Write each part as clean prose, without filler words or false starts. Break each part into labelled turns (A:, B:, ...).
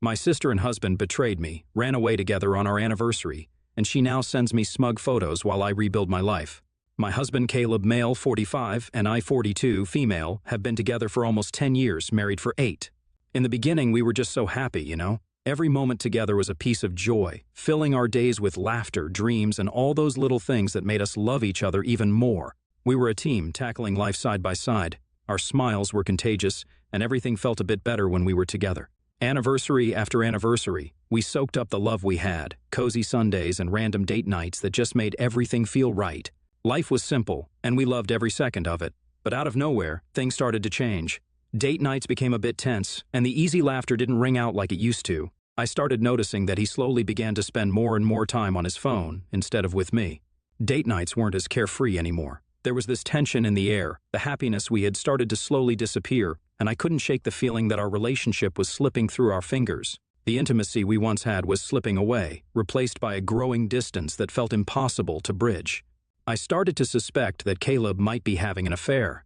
A: My sister and husband betrayed me, ran away together on our anniversary, and she now sends me smug photos while I rebuild my life. My husband Caleb, male, 45, and I, 42, female, have been together for almost 10 years, married for 8. In the beginning, we were just so happy, you know? Every moment together was a piece of joy, filling our days with laughter, dreams, and all those little things that made us love each other even more. We were a team, tackling life side by side. Our smiles were contagious, and everything felt a bit better when we were together. Anniversary after anniversary, we soaked up the love we had, cozy Sundays and random date nights that just made everything feel right. Life was simple, and we loved every second of it. But out of nowhere, things started to change. Date nights became a bit tense, and the easy laughter didn't ring out like it used to. I started noticing that he slowly began to spend more and more time on his phone instead of with me. Date nights weren't as carefree anymore. There was this tension in the air. The happiness we had started to slowly disappear, and I couldn't shake the feeling that our relationship was slipping through our fingers. The intimacy we once had was slipping away, replaced by a growing distance that felt impossible to bridge. I started to suspect that Caleb might be having an affair.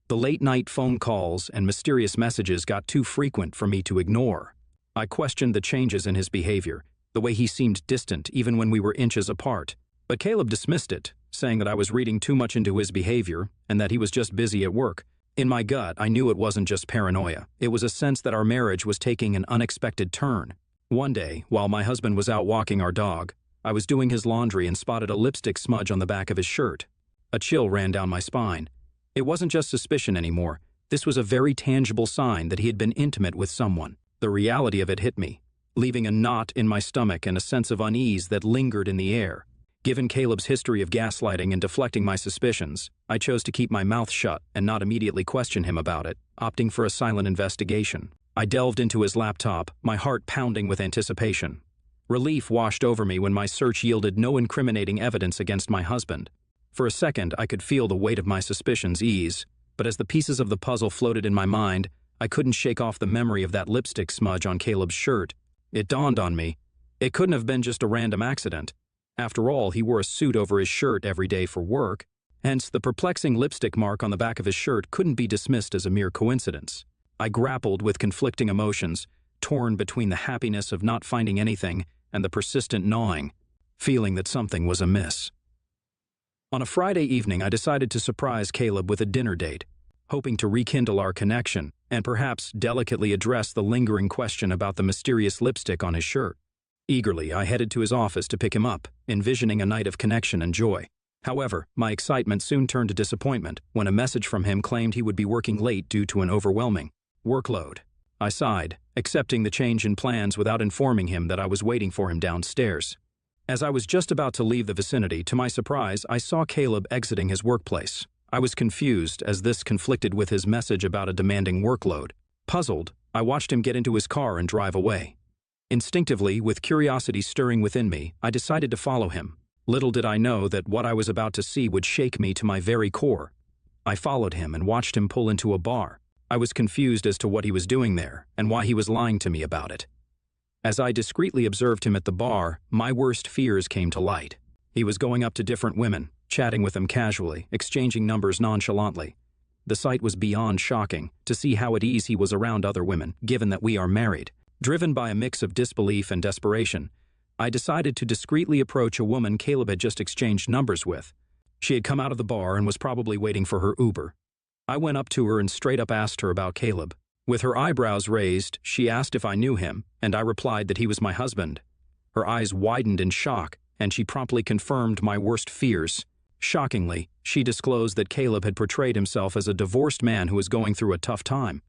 A: The late-night phone calls and mysterious messages got too frequent for me to ignore. I questioned the changes in his behavior, the way he seemed distant even when we were inches apart. But Caleb dismissed it, saying that I was reading too much into his behavior and that he was just busy at work. In my gut, I knew it wasn't just paranoia. It was a sense that our marriage was taking an unexpected turn. One day, while my husband was out walking our dog, I was doing his laundry and spotted a lipstick smudge on the back of his shirt. A chill ran down my spine. It wasn't just suspicion anymore. This was a very tangible sign that he had been intimate with someone. The reality of it hit me, leaving a knot in my stomach and a sense of unease that lingered in the air. Given Caleb's history of gaslighting and deflecting my suspicions, I chose to keep my mouth shut and not immediately question him about it, opting for a silent investigation. I delved into his laptop, my heart pounding with anticipation. Relief washed over me when my search yielded no incriminating evidence against my husband. For a second, I could feel the weight of my suspicions ease, but as the pieces of the puzzle floated in my mind, I couldn't shake off the memory of that lipstick smudge on Caleb's shirt. It dawned on me. It couldn't have been just a random accident. After all, he wore a suit over his shirt every day for work, hence the perplexing lipstick mark on the back of his shirt couldn't be dismissed as a mere coincidence. I grappled with conflicting emotions, torn between the happiness of not finding anything and the persistent gnawing, feeling that something was amiss. On a Friday evening, I decided to surprise Caleb with a dinner date, hoping to rekindle our connection and perhaps delicately address the lingering question about the mysterious lipstick on his shirt. Eagerly, I headed to his office to pick him up, envisioning a night of connection and joy. However, my excitement soon turned to disappointment when a message from him claimed he would be working late due to an overwhelming workload. I sighed, accepting the change in plans without informing him that I was waiting for him downstairs. As I was just about to leave the vicinity, to my surprise, I saw Caleb exiting his workplace. I was confused as this conflicted with his message about a demanding workload. Puzzled, I watched him get into his car and drive away. Instinctively, with curiosity stirring within me, I decided to follow him. Little did I know that what I was about to see would shake me to my very core. I followed him and watched him pull into a bar. I was confused as to what he was doing there and why he was lying to me about it. As I discreetly observed him at the bar, my worst fears came to light. He was going up to different women, chatting with them casually, exchanging numbers nonchalantly. The sight was beyond shocking, to see how at ease he was around other women, given that we are married. Driven by a mix of disbelief and desperation, I decided to discreetly approach a woman Caleb had just exchanged numbers with. She had come out of the bar and was probably waiting for her Uber. I went up to her and straight up asked her about Caleb. With her eyebrows raised, she asked if I knew him, and I replied that he was my husband. Her eyes widened in shock, and she promptly confirmed my worst fears. Shockingly, she disclosed that Caleb had portrayed himself as a divorced man who was going through a tough time.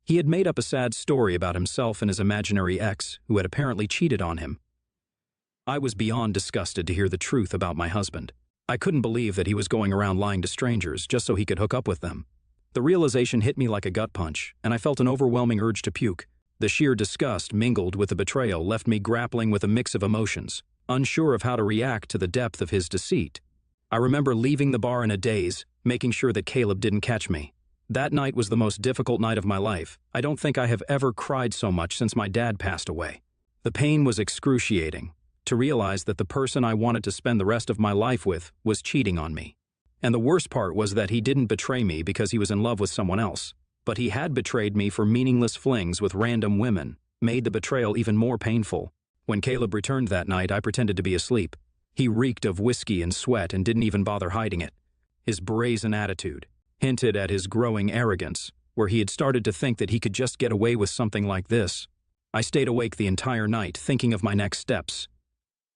A: He had made up a sad story about himself and his imaginary ex, who had apparently cheated on him. I was beyond disgusted to hear the truth about my husband. I couldn't believe that he was going around lying to strangers just so he could hook up with them. The realization hit me like a gut punch, and I felt an overwhelming urge to puke. The sheer disgust mingled with the betrayal left me grappling with a mix of emotions, unsure of how to react to the depth of his deceit. I remember leaving the bar in a daze, making sure that Caleb didn't catch me. That night was the most difficult night of my life. I don't think I have ever cried so much since my dad passed away. The pain was excruciating, to realize that the person I wanted to spend the rest of my life with was cheating on me. And the worst part was that he didn't betray me because he was in love with someone else, but he had betrayed me for meaningless flings with random women, made the betrayal even more painful. When Caleb returned that night, I pretended to be asleep. He reeked of whiskey and sweat and didn't even bother hiding it. His brazen attitude hinted at his growing arrogance, where he had started to think that he could just get away with something like this. I stayed awake the entire night, thinking of my next steps.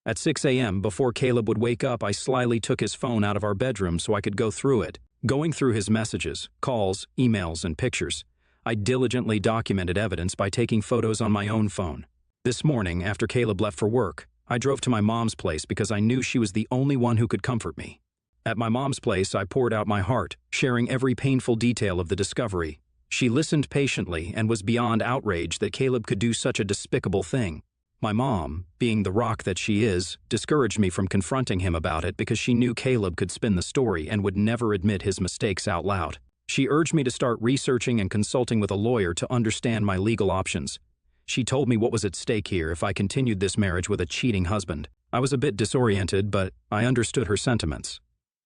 A: At 6 a.m., before Caleb would wake up, I slyly took his phone out of our bedroom so I could go through it. Going through his messages, calls, emails, and pictures, I diligently documented evidence by taking photos on my own phone. This morning, after Caleb left for work, I drove to my mom's place because I knew she was the only one who could comfort me. At my mom's place, I poured out my heart, sharing every painful detail of the discovery. She listened patiently and was beyond outraged that Caleb could do such a despicable thing. My mom, being the rock that she is, discouraged me from confronting him about it because she knew Caleb could spin the story and would never admit his mistakes out loud. She urged me to start researching and consulting with a lawyer to understand my legal options. She told me what was at stake here if I continued this marriage with a cheating husband. I was a bit disoriented, but I understood her sentiments.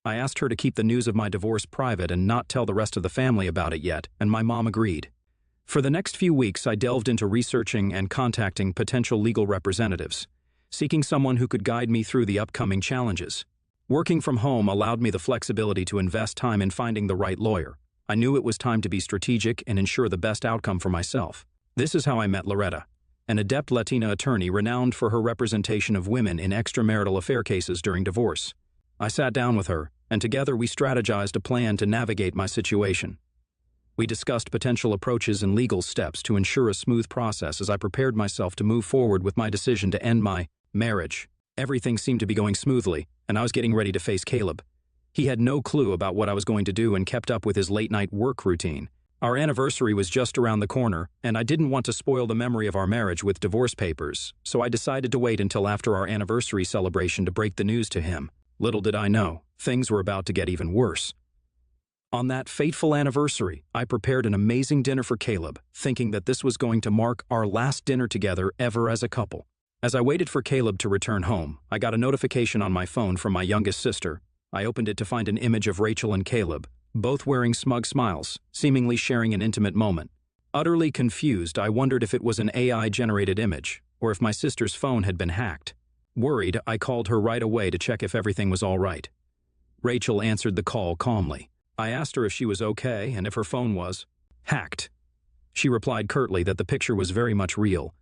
A: I asked her to keep the news of my divorce private and not tell the rest of the family about it yet, and my mom agreed. For the next few weeks, I delved into researching and contacting potential legal representatives, seeking someone who could guide me through the upcoming challenges. Working from home allowed me the flexibility to invest time in finding the right lawyer. I knew it was time to be strategic and ensure the best outcome for myself. This is how I met Loretta, an adept Latina attorney renowned for her representation of women in extramarital affair cases during divorce. I sat down with her, and together we strategized a plan to navigate my situation. We discussed potential approaches and legal steps to ensure a smooth process as I prepared myself to move forward with my decision to end my marriage. Everything seemed to be going smoothly, and I was getting ready to face Caleb. He had no clue about what I was going to do and kept up with his late-night work routine. Our anniversary was just around the corner, and I didn't want to spoil the memory of our marriage with divorce papers, so I decided to wait until after our anniversary celebration to break the news to him. Little did I know, things were about to get even worse. On that fateful anniversary, I prepared an amazing dinner for Caleb, thinking that this was going to mark our last dinner together ever as a couple. As I waited for Caleb to return home, I got a notification on my phone from my youngest sister. I opened it to find an image of Rachel and Caleb, both wearing smug smiles, seemingly sharing an intimate moment. Utterly confused, I wondered if it was an AI-generated image, or if my sister's phone had been hacked. Worried, I called her right away to check if everything was all right. Rachel answered the call calmly. I asked her if she was okay and if her phone was hacked. She replied curtly that the picture was very much real.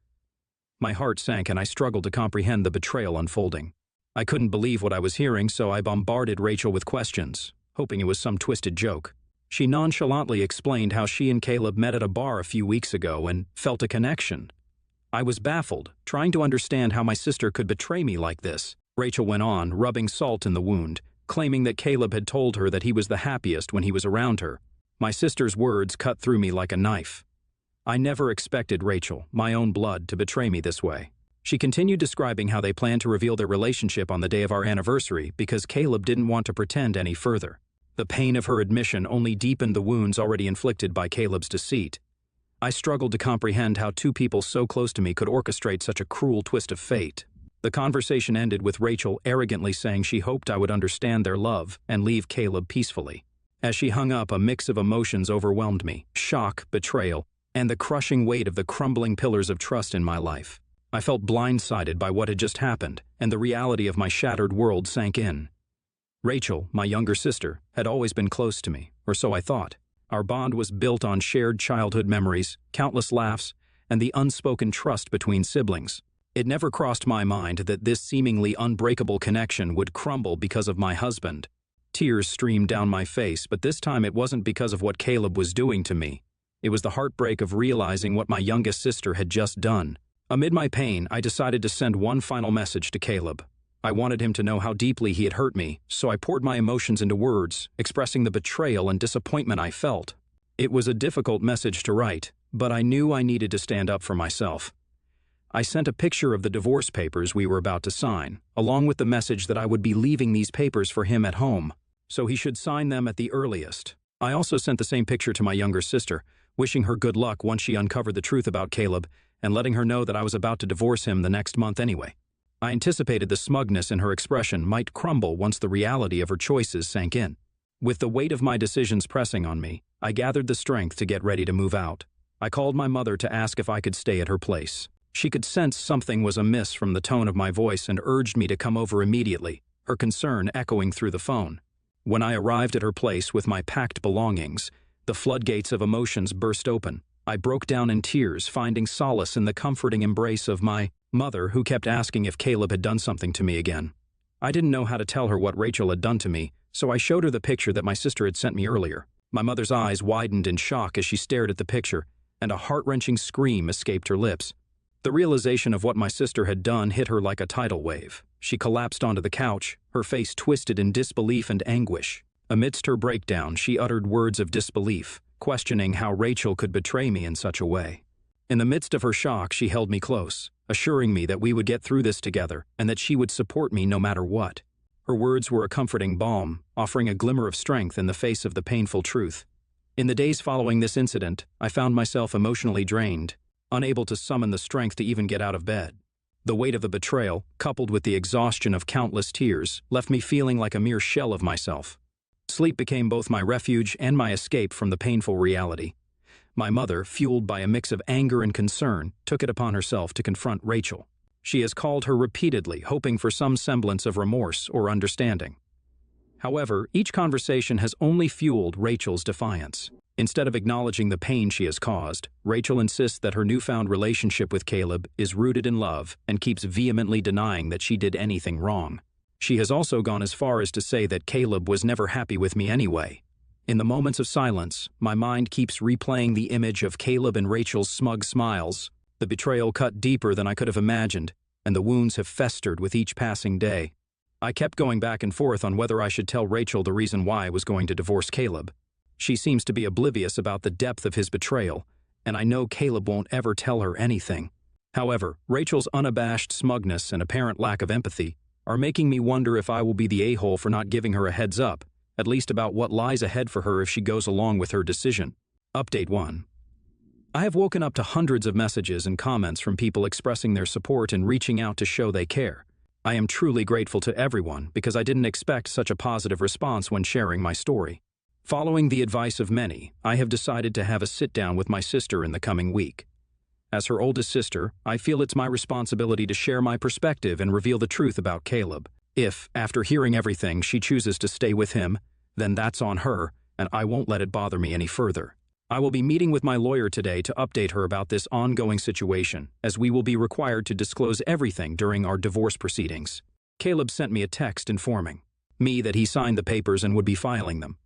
A: My heart sank and I struggled to comprehend the betrayal unfolding. I couldn't believe what I was hearing, so I bombarded Rachel with questions, hoping it was some twisted joke. She nonchalantly explained how she and Caleb met at a bar a few weeks ago and felt a connection. I was baffled, trying to understand how my sister could betray me like this. Rachel went on, rubbing salt in the wound, claiming that Caleb had told her that he was the happiest when he was around her. My sister's words cut through me like a knife. I never expected Rachel, my own blood, to betray me this way. She continued describing how they planned to reveal their relationship on the day of our anniversary because Caleb didn't want to pretend any further. The pain of her admission only deepened the wounds already inflicted by Caleb's deceit. I struggled to comprehend how two people so close to me could orchestrate such a cruel twist of fate. The conversation ended with Rachel arrogantly saying she hoped I would understand their love and leave Caleb peacefully. As she hung up, a mix of emotions overwhelmed me: shock, betrayal, and the crushing weight of the crumbling pillars of trust in my life. I felt blindsided by what had just happened, and the reality of my shattered world sank in. Rachel, my younger sister, had always been close to me, or so I thought. Our bond was built on shared childhood memories, countless laughs, and the unspoken trust between siblings. It never crossed my mind that this seemingly unbreakable connection would crumble because of my husband. Tears streamed down my face, but this time it wasn't because of what Caleb was doing to me. It was the heartbreak of realizing what my youngest sister had just done. Amid my pain, I decided to send one final message to Caleb. I wanted him to know how deeply he had hurt me, so I poured my emotions into words, expressing the betrayal and disappointment I felt. It was a difficult message to write, but I knew I needed to stand up for myself. I sent a picture of the divorce papers we were about to sign, along with the message that I would be leaving these papers for him at home, so he should sign them at the earliest. I also sent the same picture to my younger sister, wishing her good luck once she uncovered the truth about Caleb, and letting her know that I was about to divorce him the next month anyway. I anticipated the smugness in her expression might crumble once the reality of her choices sank in. With the weight of my decisions pressing on me, I gathered the strength to get ready to move out. I called my mother to ask if I could stay at her place. She could sense something was amiss from the tone of my voice and urged me to come over immediately, her concern echoing through the phone. When I arrived at her place with my packed belongings, the floodgates of emotions burst open. I broke down in tears, finding solace in the comforting embrace of my mother, who kept asking if Caleb had done something to me again. I didn't know how to tell her what Rachel had done to me, so I showed her the picture that my sister had sent me earlier. My mother's eyes widened in shock as she stared at the picture, and a heart-wrenching scream escaped her lips. The realization of what my sister had done hit her like a tidal wave. She collapsed onto the couch, her face twisted in disbelief and anguish. Amidst her breakdown, she uttered words of disbelief, questioning how Rachel could betray me in such a way. In the midst of her shock, she held me close, assuring me that we would get through this together and that she would support me no matter what. Her words were a comforting balm, offering a glimmer of strength in the face of the painful truth. In the days following this incident, I found myself emotionally drained, unable to summon the strength to even get out of bed. The weight of the betrayal, coupled with the exhaustion of countless tears, left me feeling like a mere shell of myself. Sleep became both my refuge and my escape from the painful reality. My mother, fueled by a mix of anger and concern, took it upon herself to confront Rachel. She has called her repeatedly, hoping for some semblance of remorse or understanding. However, each conversation has only fueled Rachel's defiance. Instead of acknowledging the pain she has caused, Rachel insists that her newfound relationship with Caleb is rooted in love and keeps vehemently denying that she did anything wrong. She has also gone as far as to say that Caleb was never happy with me anyway. In the moments of silence, my mind keeps replaying the image of Caleb and Rachel's smug smiles. The betrayal cut deeper than I could have imagined, and the wounds have festered with each passing day. I kept going back and forth on whether I should tell Rachel the reason why I was going to divorce Caleb. She seems to be oblivious about the depth of his betrayal, and I know Caleb won't ever tell her anything. However, Rachel's unabashed smugness and apparent lack of empathy are making me wonder if I will be the a-hole for not giving her a heads up, at least about what lies ahead for her if she goes along with her decision. Update 1. I have woken up to hundreds of messages and comments from people expressing their support and reaching out to show they care. I am truly grateful to everyone because I didn't expect such a positive response when sharing my story. Following the advice of many, I have decided to have a sit-down with my sister in the coming week. As her oldest sister, I feel it's my responsibility to share my perspective and reveal the truth about Caleb. If, after hearing everything, she chooses to stay with him, then that's on her, and I won't let it bother me any further. I will be meeting with my lawyer today to update her about this ongoing situation, as we will be required to disclose everything during our divorce proceedings. Caleb sent me a text informing me that he signed the papers and would be filing them.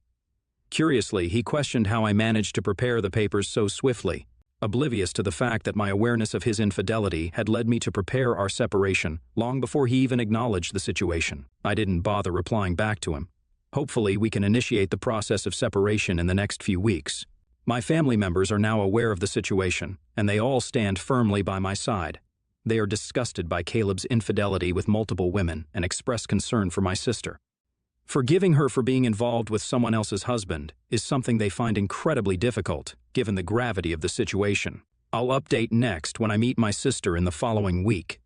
A: Curiously, he questioned how I managed to prepare the papers so swiftly, oblivious to the fact that my awareness of his infidelity had led me to prepare our separation long before he even acknowledged the situation. I didn't bother replying back to him. Hopefully, we can initiate the process of separation in the next few weeks. My family members are now aware of the situation, and they all stand firmly by my side. They are disgusted by Caleb's infidelity with multiple women and express concern for my sister. Forgiving her for being involved with someone else's husband is something they find incredibly difficult, given the gravity of the situation. I'll update next when I meet my sister in the following week.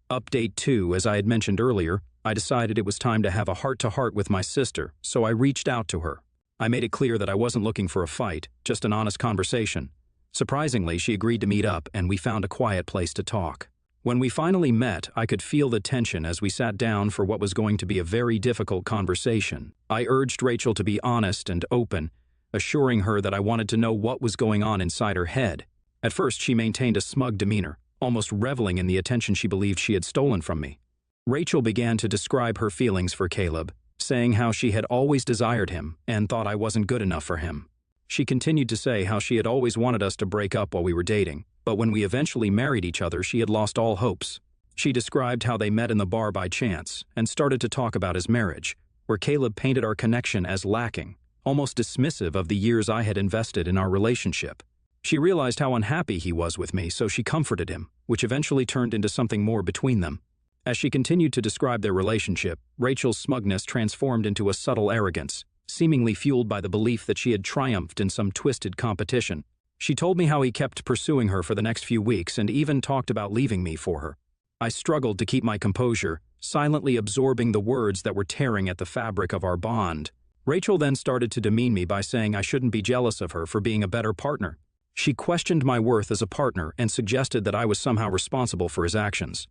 A: Update 2, as I had mentioned earlier, I decided it was time to have a heart-to-heart with my sister, so I reached out to her. I made it clear that I wasn't looking for a fight, just an honest conversation. Surprisingly, she agreed to meet up, and we found a quiet place to talk. When we finally met, I could feel the tension as we sat down for what was going to be a very difficult conversation. I urged Rachel to be honest and open, assuring her that I wanted to know what was going on inside her head. At first, she maintained a smug demeanor, almost reveling in the attention she believed she had stolen from me. Rachel began to describe her feelings for Caleb, saying how she had always desired him and thought I wasn't good enough for him. She continued to say how she had always wanted us to break up while we were dating, but when we eventually married each other, she had lost all hopes. She described how they met in the bar by chance and started to talk about his marriage, where Caleb painted our connection as lacking, almost dismissive of the years I had invested in our relationship. She realized how unhappy he was with me, so she comforted him, which eventually turned into something more between them. As she continued to describe their relationship, Rachel's smugness transformed into a subtle arrogance, seemingly fueled by the belief that she had triumphed in some twisted competition. She told me how he kept pursuing her for the next few weeks and even talked about leaving me for her. I struggled to keep my composure, silently absorbing the words that were tearing at the fabric of our bond. Rachel then started to demean me by saying I shouldn't be jealous of her for being a better partner. She questioned my worth as a partner and suggested that I was somehow responsible for his actions.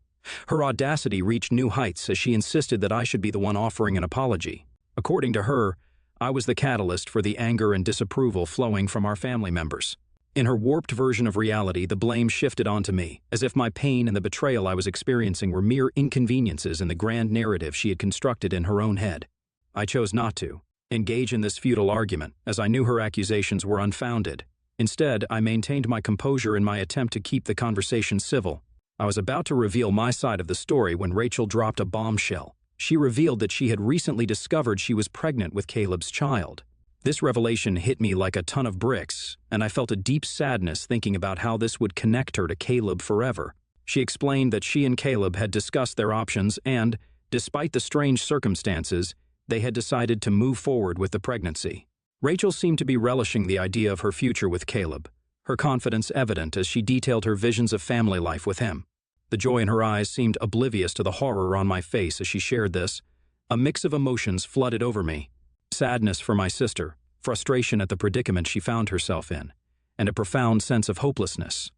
A: Her audacity reached new heights as she insisted that I should be the one offering an apology. According to her, I was the catalyst for the anger and disapproval flowing from our family members. In her warped version of reality, the blame shifted onto me, as if my pain and the betrayal I was experiencing were mere inconveniences in the grand narrative she had constructed in her own head. I chose not to engage in this futile argument, as I knew her accusations were unfounded. Instead, I maintained my composure in my attempt to keep the conversation civil. I was about to reveal my side of the story when Rachel dropped a bombshell. She revealed that she had recently discovered she was pregnant with Caleb's child. This revelation hit me like a ton of bricks, and I felt a deep sadness thinking about how this would connect her to Caleb forever. She explained that she and Caleb had discussed their options and, despite the strange circumstances, they had decided to move forward with the pregnancy. Rachel seemed to be relishing the idea of her future with Caleb, her confidence evident as she detailed her visions of family life with him. The joy in her eyes seemed oblivious to the horror on my face as she shared this. A mix of emotions flooded over me. Sadness for my sister, frustration at the predicament she found herself in, and a profound sense of hopelessness.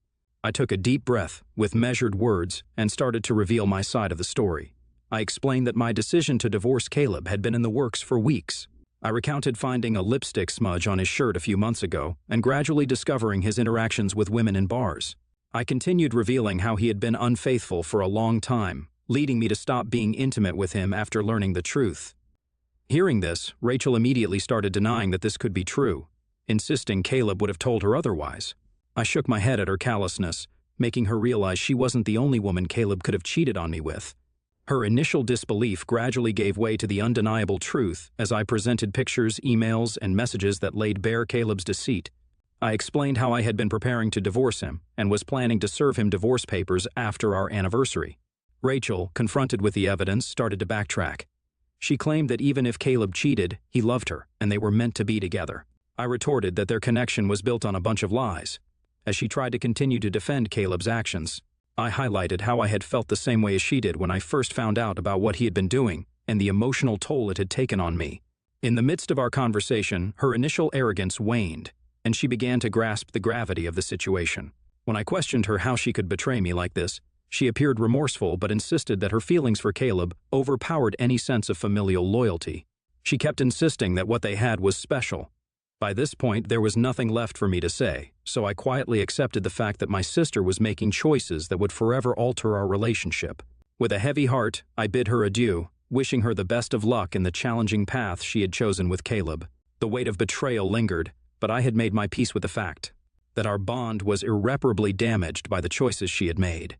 A: I took a deep breath, with measured words, and started to reveal my side of the story. I explained that my decision to divorce Caleb had been in the works for weeks. I recounted finding a lipstick smudge on his shirt a few months ago and gradually discovering his interactions with women in bars. I continued revealing how he had been unfaithful for a long time, leading me to stop being intimate with him after learning the truth. Hearing this, Rachel immediately started denying that this could be true, insisting Caleb would have told her otherwise. I shook my head at her callousness, making her realize she wasn't the only woman Caleb could have cheated on me with. Her initial disbelief gradually gave way to the undeniable truth as I presented pictures, emails, and messages that laid bare Caleb's deceit. I explained how I had been preparing to divorce him and was planning to serve him divorce papers after our anniversary. Rachel, confronted with the evidence, started to backtrack. She claimed that even if Caleb cheated, he loved her and they were meant to be together. I retorted that their connection was built on a bunch of lies. As she tried to continue to defend Caleb's actions, I highlighted how I had felt the same way as she did when I first found out about what he had been doing and the emotional toll it had taken on me. In the midst of our conversation, her initial arrogance waned, and she began to grasp the gravity of the situation. When I questioned her how she could betray me like this, she appeared remorseful but insisted that her feelings for Caleb overpowered any sense of familial loyalty. She kept insisting that what they had was special. By this point, there was nothing left for me to say, so I quietly accepted the fact that my sister was making choices that would forever alter our relationship. With a heavy heart, I bid her adieu, wishing her the best of luck in the challenging path she had chosen with Caleb. The weight of betrayal lingered, but I had made my peace with the fact that our bond was irreparably damaged by the choices she had made.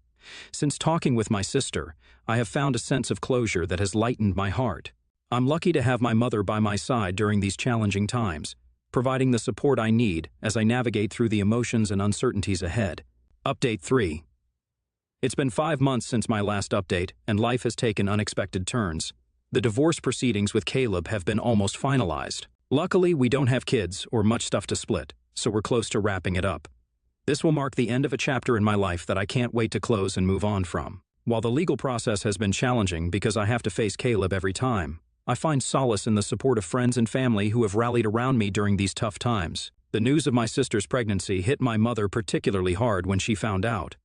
A: Since talking with my sister, I have found a sense of closure that has lightened my heart. I'm lucky to have my mother by my side during these challenging times, providing the support I need as I navigate through the emotions and uncertainties ahead. Update 3. It's been 5 months since my last update, and life has taken unexpected turns. The divorce proceedings with Caleb have been almost finalized. Luckily, we don't have kids or much stuff to split, so we're close to wrapping it up. This will mark the end of a chapter in my life that I can't wait to close and move on from. While the legal process has been challenging because I have to face Caleb every time, I find solace in the support of friends and family who have rallied around me during these tough times. The news of my sister's pregnancy hit my mother particularly hard when she found out.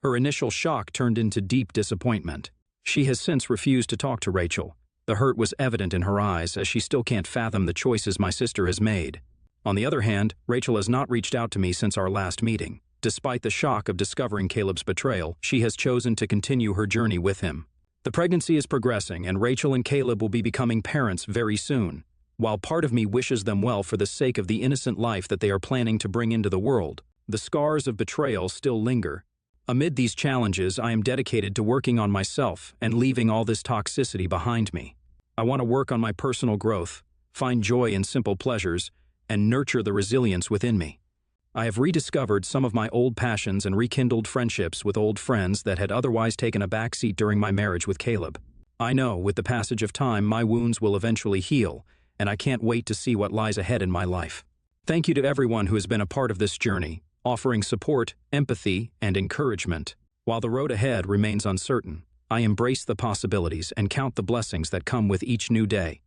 A: Her initial shock turned into deep disappointment. She has since refused to talk to Rachel. The hurt was evident in her eyes as she still can't fathom the choices my sister has made. On the other hand, Rachel has not reached out to me since our last meeting. Despite the shock of discovering Caleb's betrayal, she has chosen to continue her journey with him. The pregnancy is progressing, and Rachel and Caleb will be becoming parents very soon. While part of me wishes them well for the sake of the innocent life that they are planning to bring into the world, the scars of betrayal still linger. Amid these challenges, I am dedicated to working on myself and leaving all this toxicity behind me. I want to work on my personal growth, find joy in simple pleasures, and nurture the resilience within me. I have rediscovered some of my old passions and rekindled friendships with old friends that had otherwise taken a backseat during my marriage with Caleb. I know, with the passage of time, my wounds will eventually heal, and I can't wait to see what lies ahead in my life. Thank you to everyone who has been a part of this journey, offering support, empathy, and encouragement. While the road ahead remains uncertain, I embrace the possibilities and count the blessings that come with each new day.